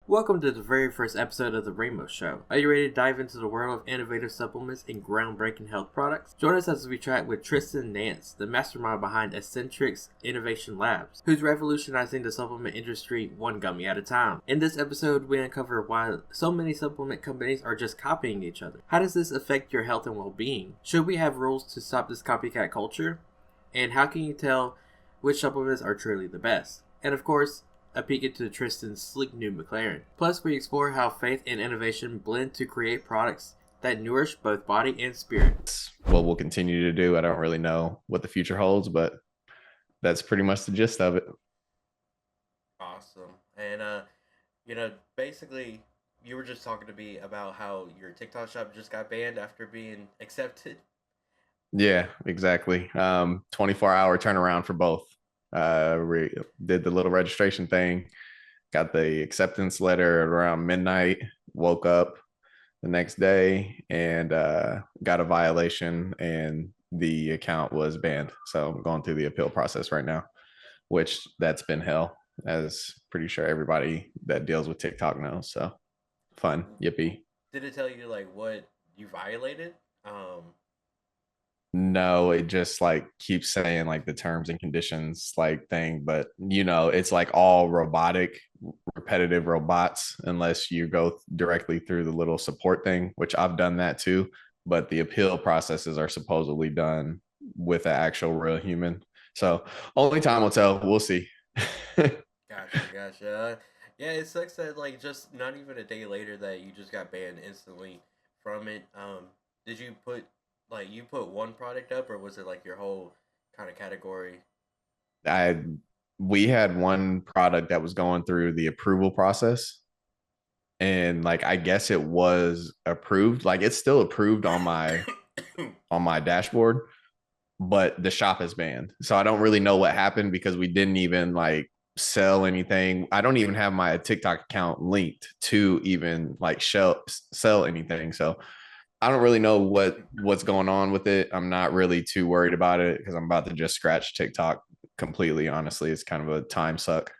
Welcome to the very first episode of the Ramos Show. Are you ready to dive into the world of innovative supplements and groundbreaking health products? Join us as we chat with Trystin Nance, the mastermind behind Ascentix Innovation Labs, who's revolutionizing the supplement industry one gummy at a time. In this episode, we uncover why so many supplement companies are just copying each other. How does this affect your health and well-being? Should we have rules to stop this copycat culture? And how can you tell which supplements are truly the best? And of course, a peek into Trystin's sleek new Mclaren. Plus, we explore how faith and innovation blend to create products that nourish both body and spirit. It's what we'll continue to do. I don't really know what the future holds, but that's pretty much the gist of it. Awesome. And, basically, you were just talking to me about how your TikTok shop just got banned after being accepted. Yeah, exactly. 24-hour turnaround for both. We did the little registration thing, got the acceptance letter around midnight, woke up the next day and got a violation, and the account was banned. So I'm going through the appeal process right now, which that's been hell, as pretty sure everybody that deals with TikTok knows. So fun, yippee. Did it tell you, like, what you violated? No, it just like keeps saying like the terms and conditions like thing, but it's like all robotic, repetitive robots unless you go directly through the little support thing, which I've done that too. But the appeal processes are supposedly done with an actual real human. So only time will tell. We'll see. Gotcha. Yeah, it sucks that like just not even a day later that you just got banned instantly from it. Did you put you put one product up, or was it like your whole kind of category? I We had one product that was going through the approval process, and like I guess it was approved. Like it's still approved on my dashboard, but the shop is banned. So I don't really know what happened because we didn't even like sell anything. I don't even have my TikTok account linked to even like sell anything. So I don't really know what's going on with it. I'm not really too worried about it because I'm about to just scratch TikTok completely. Honestly, it's kind of a time suck.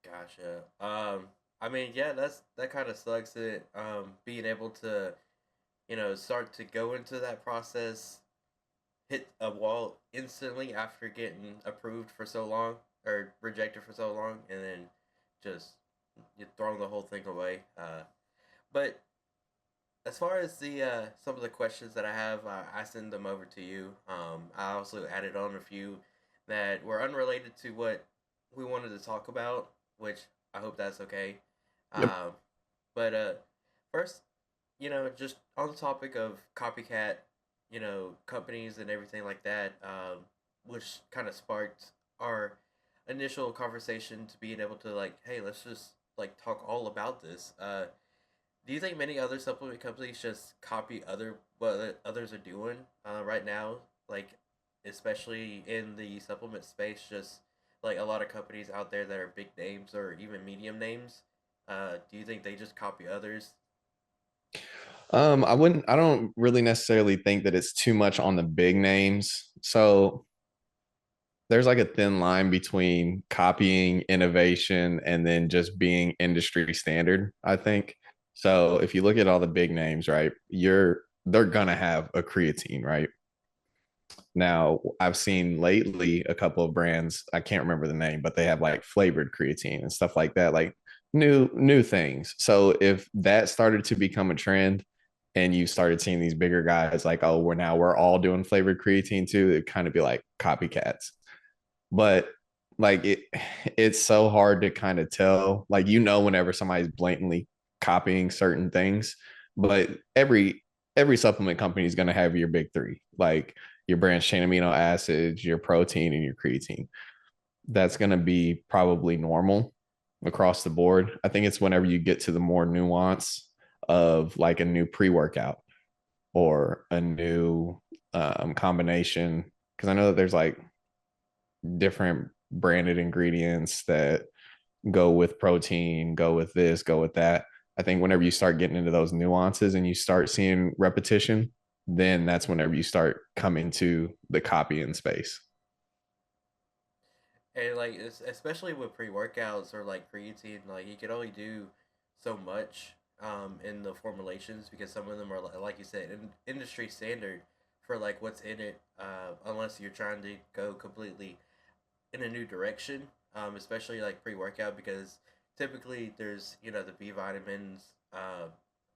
Gotcha. I mean, yeah, that kind of sucks. It being able to start to go into that process, hit a wall instantly after getting approved for so long or rejected for so long, and then just you throwing the whole thing away. But as far as the some of the questions that I have, I send them over to you. I also added on a few that were unrelated to what we wanted to talk about, which I hope that's okay. Yep. Um, but first, just on the topic of copycat, companies and everything like that, which kind of sparked our initial conversation to being able to like, hey, let's just like talk all about this. Do you think many other supplement companies just copy what others are doing right now? Like, especially in the supplement space, just like a lot of companies out there that are big names or even medium names. Do you think they just copy others? I don't really necessarily think that it's too much on the big names. So there's like a thin line between copying innovation and then just being industry standard, I think. So if you look at all the big names, right, they're gonna have a creatine, right? Now, I've seen lately a couple of brands, I can't remember the name, but they have like flavored creatine and stuff like that, like new things. So if that started to become a trend and you started seeing these bigger guys like, oh, we're all doing flavored creatine too, it'd kind of be like copycats. But like it's so hard to kind of tell. Like whenever somebody's blatantly copying certain things, but every supplement company is going to have your big three, like your branched chain amino acids, your protein, and your creatine. That's going to be probably normal across the board. I think it's whenever you get to the more nuance of like a new pre-workout or a new combination, because I know that there's like different branded ingredients that go with protein, go with this, go with that. I think whenever you start getting into those nuances and you start seeing repetition, then that's whenever you start coming to the copying space. And like especially with pre-workouts or like creatine, like you can only do so much in the formulations because some of them are like you said industry standard for like what's in it, unless you're trying to go completely in a new direction, especially like pre-workout because typically there's the B vitamins,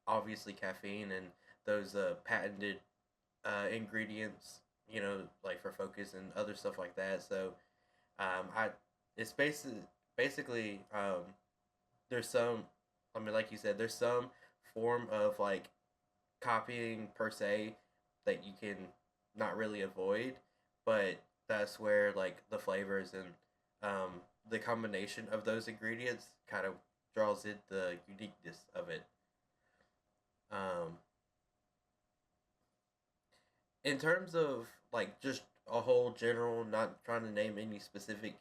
obviously caffeine and those patented ingredients, like for focus and other stuff like that. So I it's basically there's some, I mean, like you said, there's some form of like copying per se that you can not really avoid, but that's where like the flavors and the combination of those ingredients kind of draws in the uniqueness of it. Um, in terms of like just a whole general, not trying to name any specific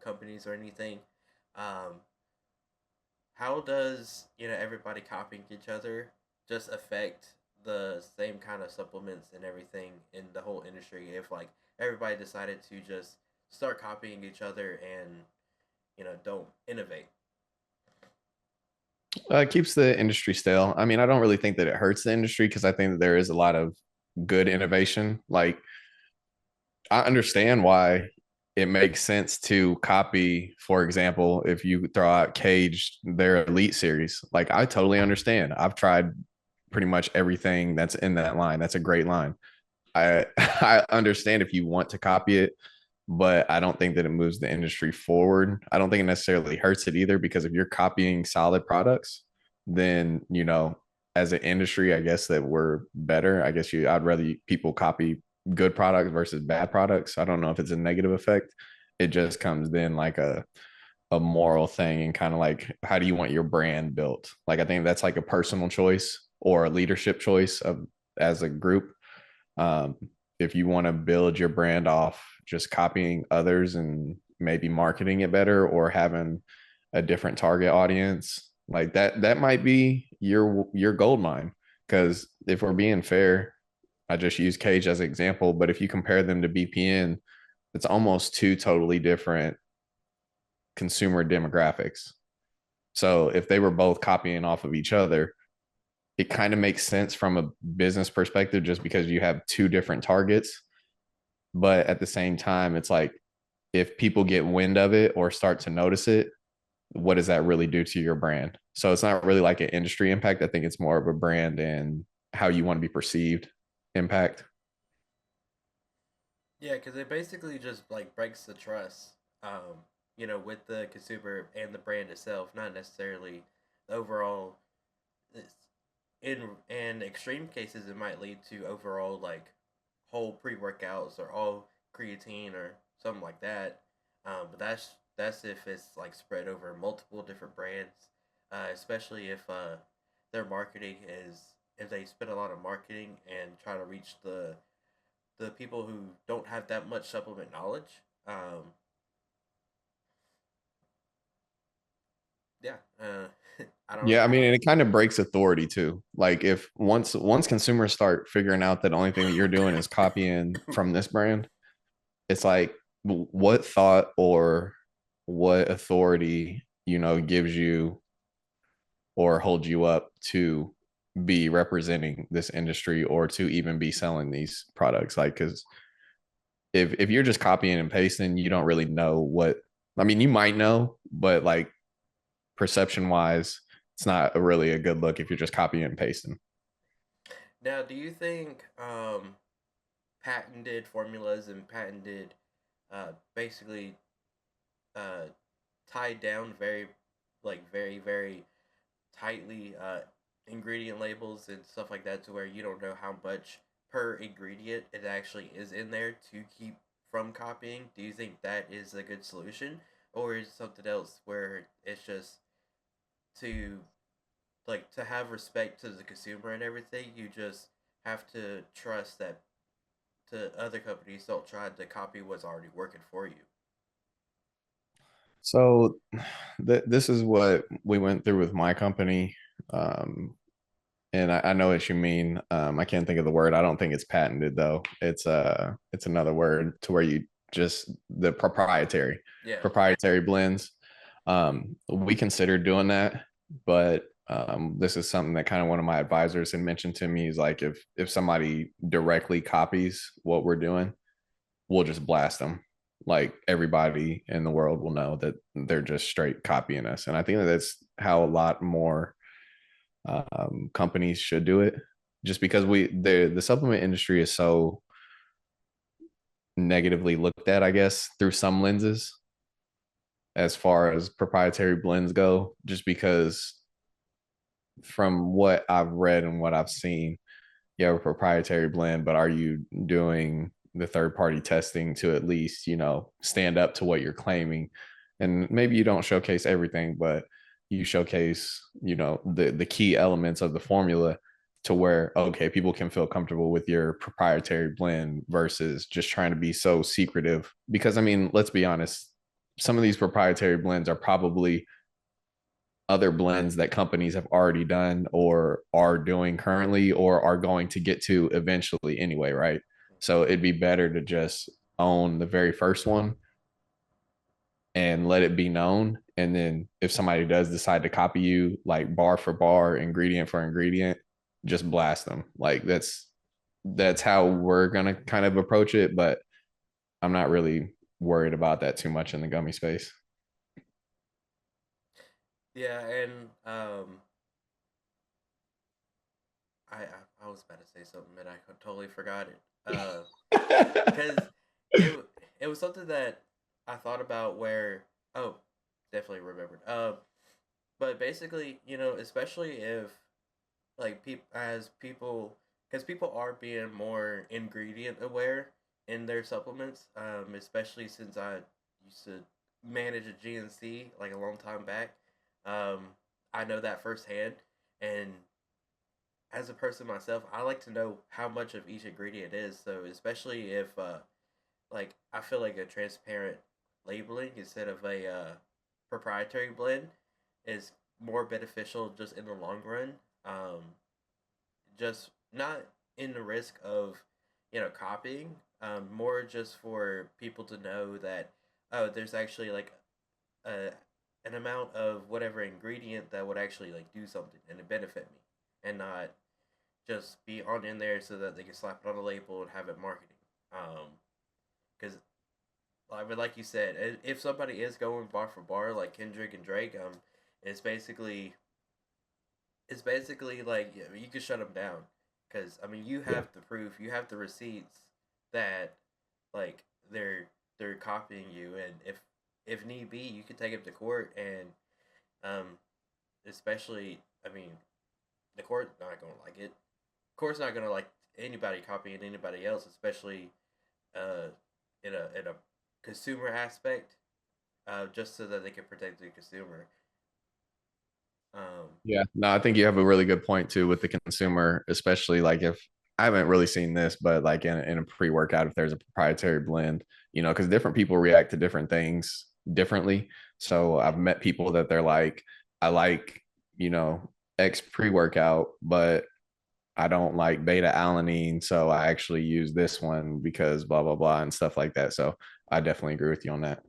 companies or anything, um, how does everybody copying each other just affect the same kind of supplements and everything in the whole industry if like everybody decided to just start copying each other and don't innovate? It keeps the industry stale. I mean, I don't really think that it hurts the industry because I think that there is a lot of good innovation. Like, I understand why it makes sense to copy, for example, if you throw out Cage, their Elite series. Like, I totally understand. I've tried pretty much everything that's in that line. That's a great line. I understand if you want to copy it, but I don't think that it moves the industry forward. I don't think it necessarily hurts it either because if you're copying solid products, then as an industry, I guess that we're better. I guess I'd rather people copy good products versus bad products. I don't know if it's a negative effect. It just comes then like a moral thing and kind of like how do you want your brand built? Like I think that's like a personal choice or a leadership choice of as a group. Um, if you want to build your brand off just copying others and maybe marketing it better or having a different target audience, like that might be your gold mine. Because if we're being fair, I just use Cage as an example, but if you compare them to BPN, it's almost two totally different consumer demographics. So if they were both copying off of each other, it kind of makes sense from a business perspective just because you have two different targets. But at the same time, it's like if people get wind of it or start to notice it, what does that really do to your brand? So it's not really like an industry impact. I think it's more of a brand and how you want to be perceived impact. Yeah, because it basically just like breaks the trust, with the consumer and the brand itself, not necessarily the overall. In extreme cases, it might lead to overall like whole pre workouts or all creatine or something like that. But that's if it's like spread over multiple different brands, especially if their marketing is if they spend a lot of marketing and try to reach the people who don't have that much supplement knowledge. Yeah, I don't. Yeah, I mean, and it kind of breaks authority too. Like if once consumers start figuring out that the only thing that you're doing is copying from this brand, it's like what thought or what authority gives you or holds you up to be representing this industry or to even be selling these products, like because if you're just copying and pasting, you don't really know what, I mean, you might know, but like perception wise, it's not really a good look if you're just copying and pasting. Now, do you think patented formulas and patented, basically uh, tied down very tightly ingredient labels and stuff like that to where you don't know how much per ingredient it actually is in there to keep from copying? Do you think that is a good solution, or is something else where it's just to like to have respect to the consumer and everything? You just have to trust that to other companies don't try to copy what's already working for you. So this is what we went through with my company. Um, and I know what you mean. I can't think of the word. I don't think it's patented though. It's another word to where just the Yeah. proprietary blends. We considered doing that, but this is something that kind of one of my advisors had mentioned to me. Is like if somebody directly copies what we're doing, we'll just blast them. Like everybody in the world will know that they're just straight copying us, and I think that that's how a lot more companies should do it. Just because the supplement industry is so negatively looked at, I guess, through some lenses as far as proprietary blends go, just because from what I've read and what I've seen, you have a proprietary blend, but are you doing the third party testing to at least, stand up to what you're claiming? And maybe you don't showcase everything, but you showcase, the key elements of the formula to where, okay, people can feel comfortable with your proprietary blend versus just trying to be so secretive. Because I mean, let's be honest, some of these proprietary blends are probably other blends that companies have already done or are doing currently or are going to get to eventually anyway, right? So it'd be better to just own the very first one and let it be known. And then if somebody does decide to copy you, like bar for bar, ingredient for ingredient, just blast them. Like that's how we're gonna kind of approach it. But I'm not really worried about that too much in the gummy space. Yeah, and I was about to say something and I totally forgot it. Because it it was something that I thought about where oh, definitely remembered. But basically, especially if like people because people are being more ingredient aware in their supplements, especially since I used to manage a GNC like a long time back. Um, I know that firsthand, and as a person myself, I like to know how much of each ingredient is. So especially if like I feel like a transparent labeling instead of a proprietary blend is more beneficial just in the long run. Um, just not in the risk of copying, more just for people to know that oh, there's actually like a an amount of whatever ingredient that would actually like do something and it benefit me, and not just be on in there so that they can slap it on a label and have it marketing. Because like you said, if somebody is going bar for bar like Kendrick and Drake, it's basically it's basically like you can shut them down because I mean you Yeah. have the proof, you have the receipts that like they're copying you, and if need be, you can take them to court, and um especially I mean the court not gonna like it. Court's not gonna like anybody copying anybody else, especially uh in a consumer aspect, just so that they can protect the consumer. Um, Yeah, no, I think you have a really good point too with the consumer, especially like if I haven't really seen this, but like in a pre workout, if there's a proprietary blend, because different people react to different things differently. So I've met people that they're like, I like, you know, X pre workout, but I don't like beta alanine. So I actually use this one because blah, blah, blah, and stuff like that. So I definitely agree with you on that.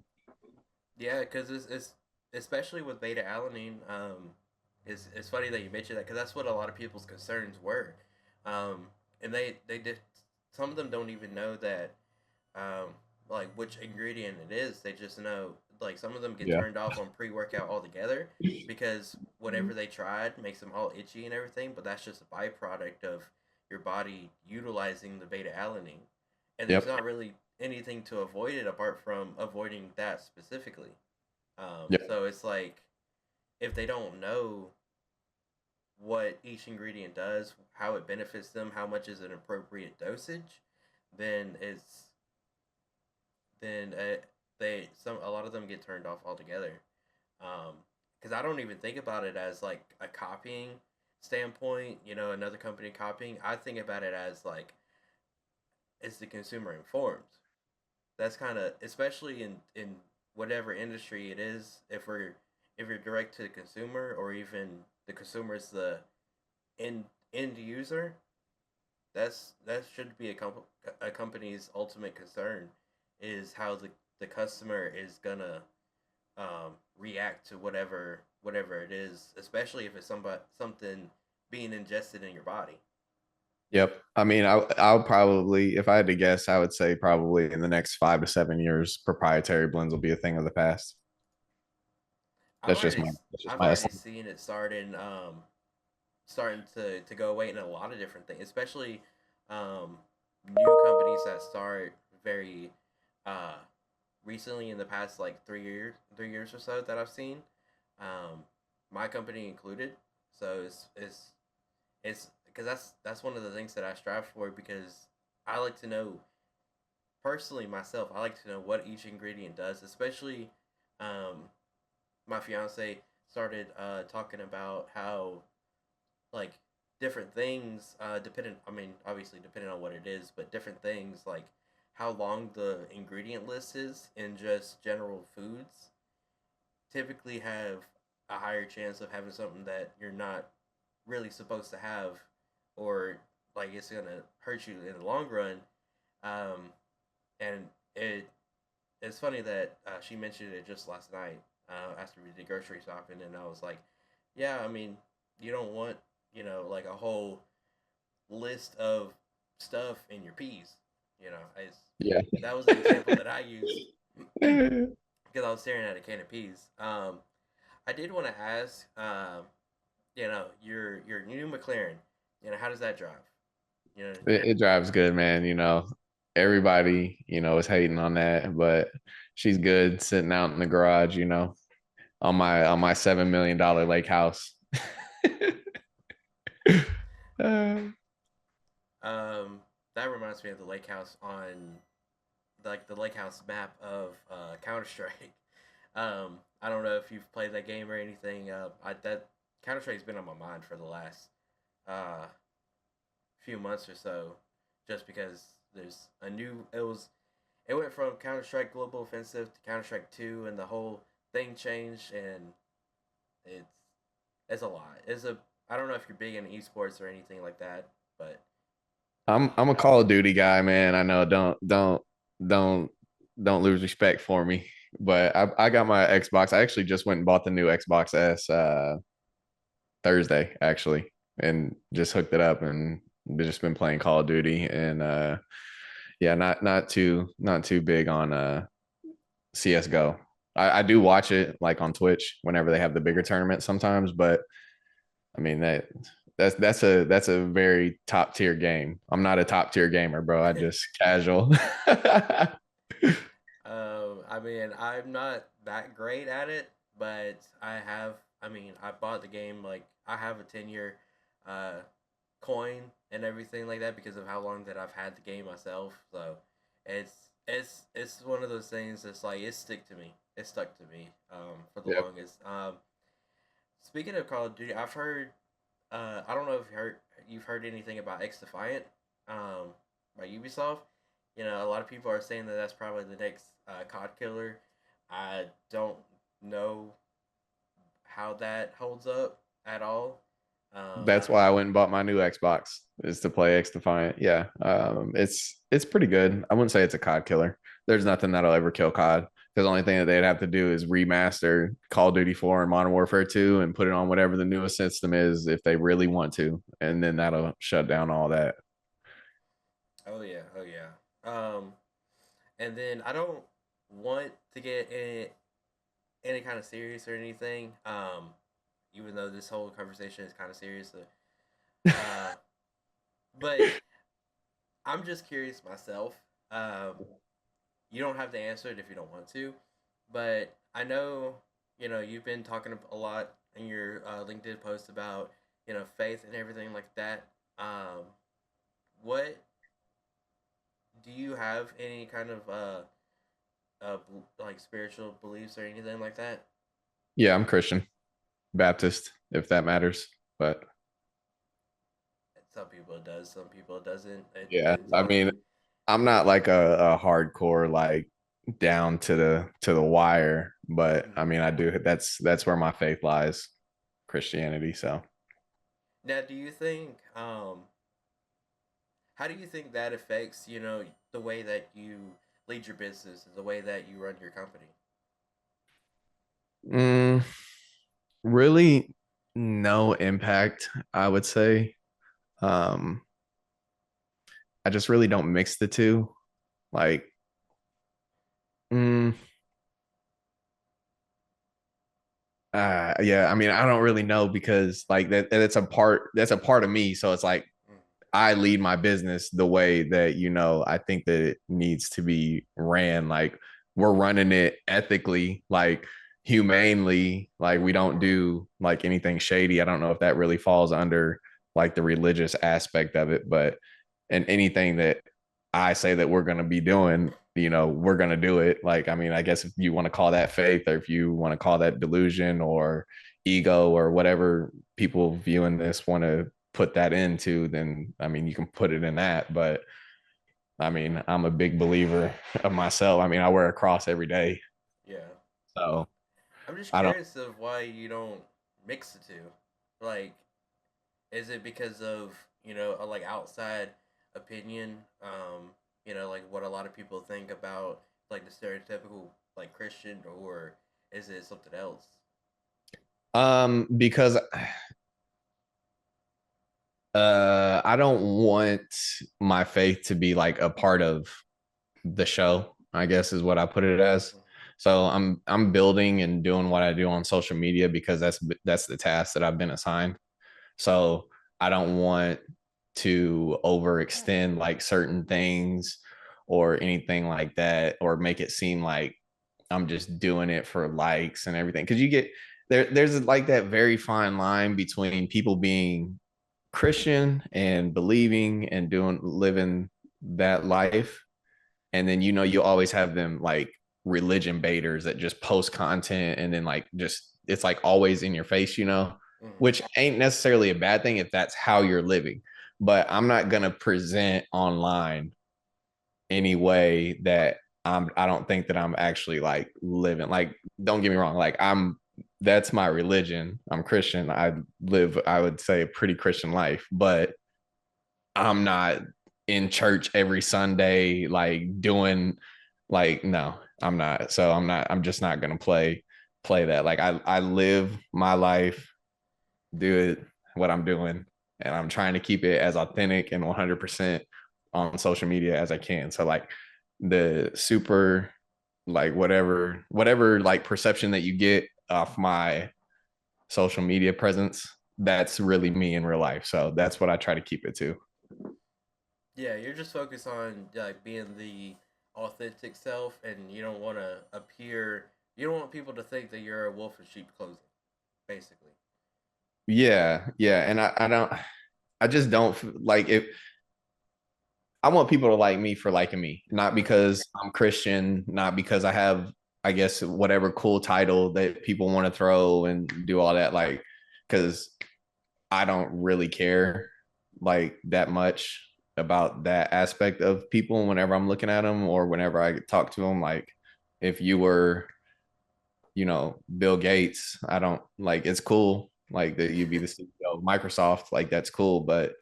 yeah, because it's especially with beta alanine. It's funny that you mentioned that because that's what a lot of people's concerns were, and they did. Some of them don't even know that um, like which ingredient it is. They just know like some of them get Yeah. turned off on pre workout altogether because whatever they tried makes them all itchy and everything. But that's just a byproduct of your body utilizing the beta alanine, and there's Yep. not really anything to avoid it apart from avoiding that specifically. Yep. So it's like if they don't know what each ingredient does, how it benefits them, how much is an appropriate dosage, then then they some a lot of them get turned off altogether. Because I don't even think about it as like a copying standpoint. Another company copying. I think about it as like is the consumer informed? That's kind of especially in whatever industry it is. If you're direct to the consumer or even the consumer is the end user, that should be a company's ultimate concern is how the customer is gonna react to whatever it is, especially if it's something being ingested in your body. Yep. I mean, I'll probably, if I had to guess, I would say probably in the next 5 to 7 years, proprietary blends will be a thing of the past. I've That's just already my that's just I've my already assumption. seen it starting to go away in a lot of different things, especially um, new companies that start very uh, recently in the past like 3 years or so that I've seen. Um, my company included. So it's because that's one of the things that I strive for because I like to know personally myself. I like to know what each ingredient does, especially um, my fiance started talking about how like different things dependent. I mean, obviously depending on what it is, but different things like how long the ingredient list is in just general foods typically have a higher chance of having something that you're not really supposed to have, or like it's gonna hurt you in the long run. Um, and it's funny that she mentioned it just last night after we did grocery shopping, and I was like, yeah, I mean, you don't want like a whole list of stuff in your peas. Yeah. That was the example that I used because I was staring at a can of peas. I did want to ask, your new McLaren, how does that drive? You know, It drives good, man. Everybody, is hating on that, but she's good sitting out in the garage, on my $7 million lake house. Uh, that reminds me of the lake house on like the lake house map of Counter Strike. I don't know if you've played that game or anything. That Counter Strike's been on my mind for the last uh, few months or so, just because there's a new. It went from Counter Strike Global Offensive to Counter Strike 2, and the whole thing changed, and it's it's a lot. I don't know if you're big into esports or anything like that, but I'm a Call of Duty guy, man. I know. Don't don't lose respect for me. But I got my Xbox. I actually just went and bought the new Xbox S Thursday, actually, and just hooked it up and just been playing Call of Duty. And yeah, not too big on CS:GO. I do watch it like on Twitch whenever they have the bigger tournament sometimes, but I mean that's a very top tier game. I'm not a top tier gamer, bro. I just casual. I mean, I'm not that great at it, but I have. I mean, I bought the game like I have a 10-year uh, coin and everything like that because of how long that I've had the game myself. So it's it's one of those things that's like it stick to me. It stuck to me for the Yep. longest. Speaking of Call of Duty, I've heard. I don't know if you've heard anything about X Defiant by Ubisoft. A lot of people are saying that that's probably the next COD killer. I don't know how that holds up at all. Um, That's why I went and bought my new Xbox is to play X Defiant. Yeah. It's pretty good. I wouldn't say it's a COD killer. There's nothing that'll ever kill COD. Because the only thing that they'd have to do is remaster Call of Duty 4 and Modern Warfare 2 and put it on whatever the newest system is if they really want to. And then that'll shut down all that. oh yeah, oh yeah. And then I don't want to get any kind of serious or anything. Even though this whole conversation is kind of serious. Uh, but I'm just curious myself. Um, you don't have to answer it if you don't want to, but I know you've been talking a lot in your LinkedIn post about faith and everything like that. What do you have any kind of like spiritual beliefs or anything like that? Yeah, I'm Christian, Baptist, if that matters. But Some people it does, some people it doesn't. It yeah, depends I on. mean, I'm not like a hardcore like down to the wire, but I Mhm. mean I do that's where my faith lies, Christianity. So Now, do you think how do you think that affects the way that you lead your business and the way that you run your company? Mm, really, no impact, I would say. Um, I just really don't mix the two. Like, mm, yeah, I mean, I don't really know because like that's a part of me. So it's like Mm. I lead my business the way that, I think that it needs to be ran. Like we're running it ethically, like humanely, like we don't do like anything shady. I don't know if that really falls under like the religious aspect of it, but and anything that I say that we're going to be doing, we're going to do it. Like, I mean, I guess if you want to call that faith or if you want to call that delusion or ego or whatever people viewing this want to put that into, then I mean, you can put it in that. But I mean, I'm a big believer of myself. I mean, I wear a cross every day. Yeah. So I'm just I don't, curious of why you don't mix the two. Like, is it because of a, like outside opinion? Like what a lot of people think about like the stereotypical like Christian, or is it something else? because I don't want my faith to be like a part of the show, I guess is what I put it as. Mm-hmm. So I'm building and doing what I do on social media because that's the task that I've been assigned. So I don't want to overextend like certain things or anything like that, or make it seem like I'm just doing it for likes and everything. Cause you get there's like that very fine line between people being Christian and believing and living that life. And then, you always have them like religion baiters that just post content and then like just it's like always in your face, Mm-hmm. which ain't necessarily a bad thing if that's how you're living. But I'm not gonna present online any way that I don't think that I'm actually like living. Like, don't get me wrong, like that's my religion. I'm Christian. I live, I would say, a pretty Christian life, but I'm not in church every Sunday, like doing like no, I'm not. So I'm just not gonna play that. Like I live my life, do it what I'm doing, and I'm trying to keep it as authentic and 100% on social media as I can. So like the super like whatever like perception that you get off my social media presence, that's really me in real life. So that's what I try to keep it to. Yeah, you're just focused on like being the authentic self, and you don't want to appear. You don't want people to think that you're a wolf in sheep clothing, basically. Yeah, and I don't, I just don't like if I want people to like me for liking me, not Mm-hmm. because I'm Christian, not because I have, I guess, whatever cool title that people want to throw and do all that. Like, because I don't really care like that much about that aspect of people whenever I'm looking at them or whenever I talk to them. Like, if you were, Bill Gates, I don't like it's cool like that you'd be the CEO of Microsoft, like that's cool, but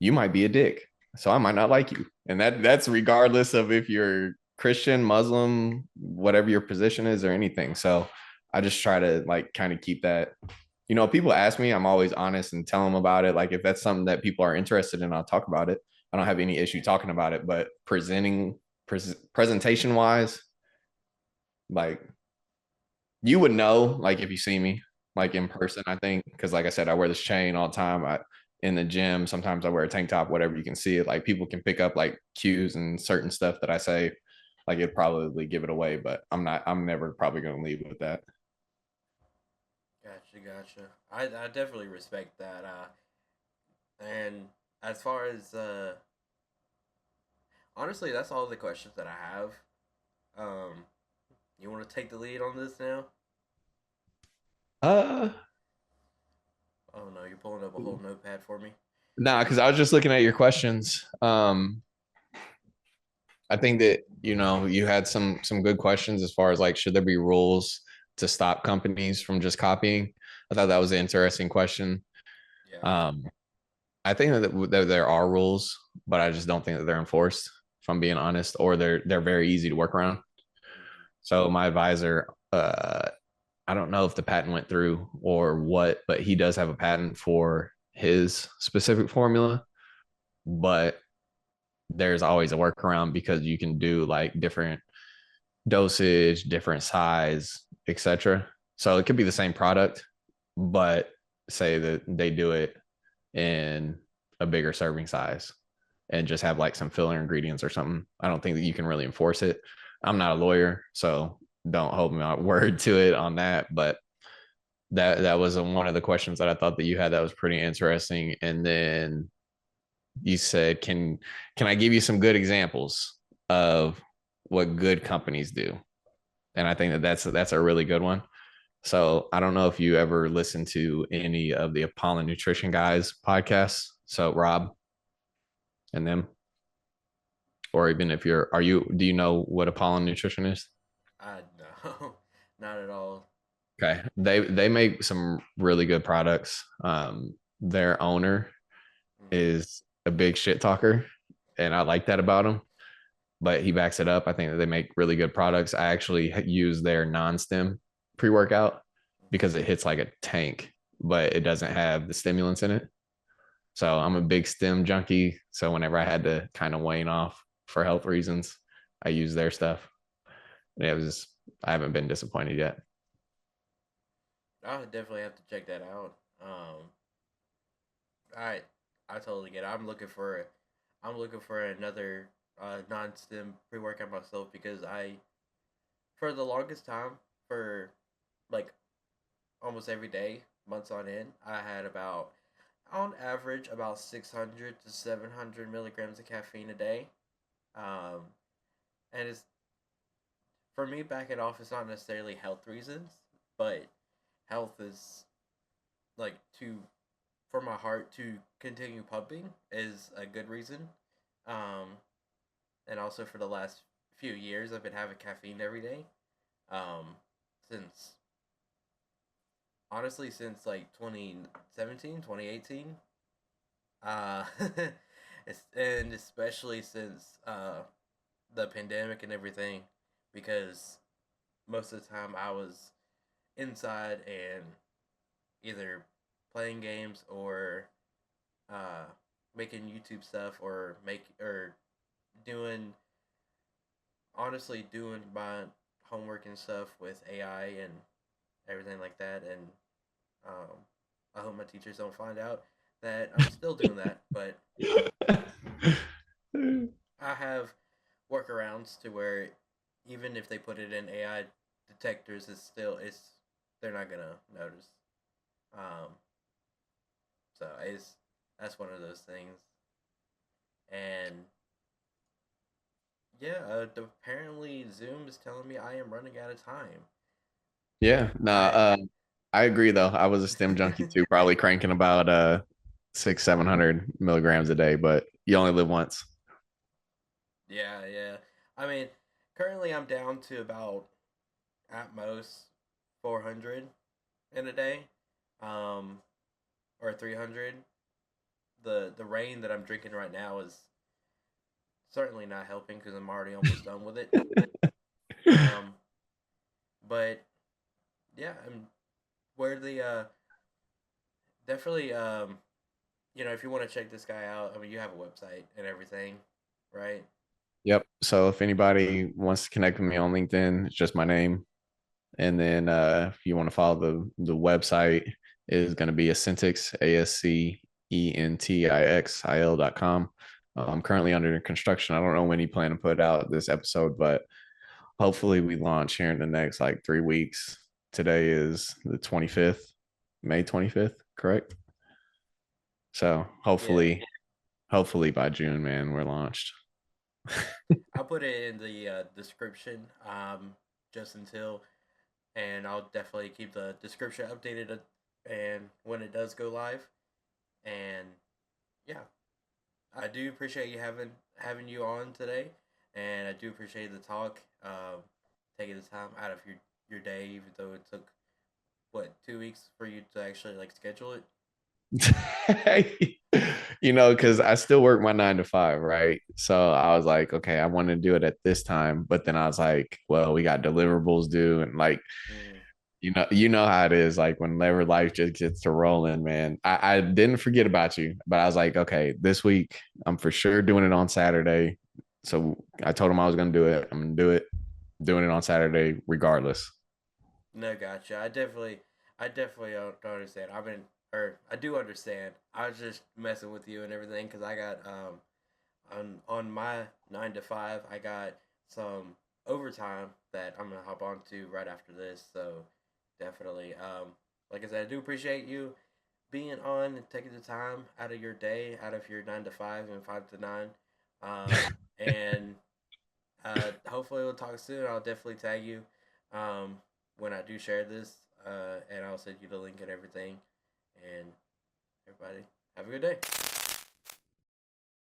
you might be a dick. So I might not like you. And that's regardless of if you're Christian, Muslim, whatever your position is or anything. So I just try to like kind of keep that. People ask me, I'm always honest and tell them about it. Like if that's something that people are interested in, I'll talk about it. I don't have any issue talking about it, but presentation wise, like you would know, like if you see me like in person, I think, because like I said, I wear this chain all the time. In the gym, sometimes I wear a tank top, whatever, you can see it. Like people can pick up like cues and certain stuff that I say, like it'd probably give it away, but I'm never probably gonna leave with that. Gotcha, gotcha. I definitely respect that. And as far as honestly, that's all the questions that I have. Um, you want to take the lead on this now? Uh Oh no, you're pulling up a whole notepad for me. nah, because I was just looking at your questions. I think that you had some good questions as far as like should there be rules to stop companies from just copying. I thought that was an interesting question. Yeah. um I think that there are rules, but I just don't think that they're enforced. if I'm being honest, or they're very easy to work around. Mhm. So my advisor, I don't know if the patent went through or what, but he does have a patent for his specific formula. But there's always a workaround because you can do like different dosage, different size, etc. So it could be the same product, but say that they do it in a bigger serving size and just have like some filler ingredients or something. I don't think that you can really enforce it. I'm not a lawyer, so don't hold my word to it on that. But that was one of the questions that I thought that you had that was pretty interesting. And then you said, can I give you some good examples of what good companies do? And I think that that's a really good one. So I don't know if you ever listen to any of the Apollo Nutrition guys podcasts. So Rob and them, or even if do you know what Apollo Nutrition is? I no, not at all. Okay. They make some really good products. Their owner Mhm. is a big shit talker, and I like that about him. But he backs it up. I think that they make really good products. I actually use their non-stim pre-workout because it hits like a tank, but it doesn't have the stimulants in it. So I'm a big stim junkie. So whenever I had to kind of wane off for health reasons, I use their stuff. And I haven't been disappointed yet. I would definitely have to check that out. I I totally get it. I'm looking for another non-stim pre-workout myself because for the longest time, for like almost every day, months on end, I had about on average about 600 to 700 milligrams of caffeine a day. Um, and it's for me backing off. It's not necessarily health reasons, but health is like to for my heart to continue pumping is a good reason. Um, and also for the last few years, I've been having caffeine every day. Um, since honestly, since like 2017, 2018. Uh, and especially since the pandemic and everything, because most of the time I was inside and either playing games or uh, making YouTube stuff or doing doing my homework and stuff with AI and everything like that. And um, I hope my teachers don't find out that I'm still doing that, but I have workarounds to where even if they put it in AI detectors, it's they're not gonna notice. Um, so it's that's one of those things. And yeah, apparently Zoom is telling me I am running out of time. Yeah, nah, I I agree though. I was a stim junkie too, probably cranking about 600-700 milligrams a day, but you only live once. yeah, yeah. I mean, currently I'm down to about at most 400 in a day, um, or 300. The rain that I'm drinking right now is certainly not helping because I'm already almost done with it. Um, but yeah, I'm where the definitely if you want to check this guy out, I mean you have a website and everything, right? Yep. So if anybody wants to connect with me on LinkedIn, it's just my name. And then if you want to follow the website is going to be Ascentix, ASCENTIXIL.com. I'm currently under construction. I don't know when you plan to put out this episode, but hopefully we launch here in the next like 3 weeks. Today is the 25th, May 25th, correct? So Yeah, hopefully by June, man, we're launched. I'll put it in the description just until, and I'll definitely keep the description updated and when it does go live. And yeah, I do appreciate you having you on today, and I do appreciate the talk. Taking the time out of your day, even though it took what 2 weeks for you to actually like schedule it. because I still work my 9 to 5, right? So I was like, okay, I want to do it at this time, but then I was like, well, we got deliverables due, and like, Mm. you know how it is. Like whenever life just gets to rolling, man. I didn't forget about you, but I was like, okay, this week I'm for sure doing it on Saturday. So I told him I was gonna do it. I'm gonna do it, doing it on Saturday regardless. No, gotcha. I definitely don't understand. I do understand. I was just messing with you and everything because I got on my 9 to 5, I got some overtime that I'm gonna hop on to right after this. So definitely, like I said, I do appreciate you being on and taking the time out of your day, out of your 9 to 5 and 5 to 9, and hopefully we'll talk soon. I'll definitely tag you um, when I do share this, and I'll send you the link and everything. And everybody, have a good day.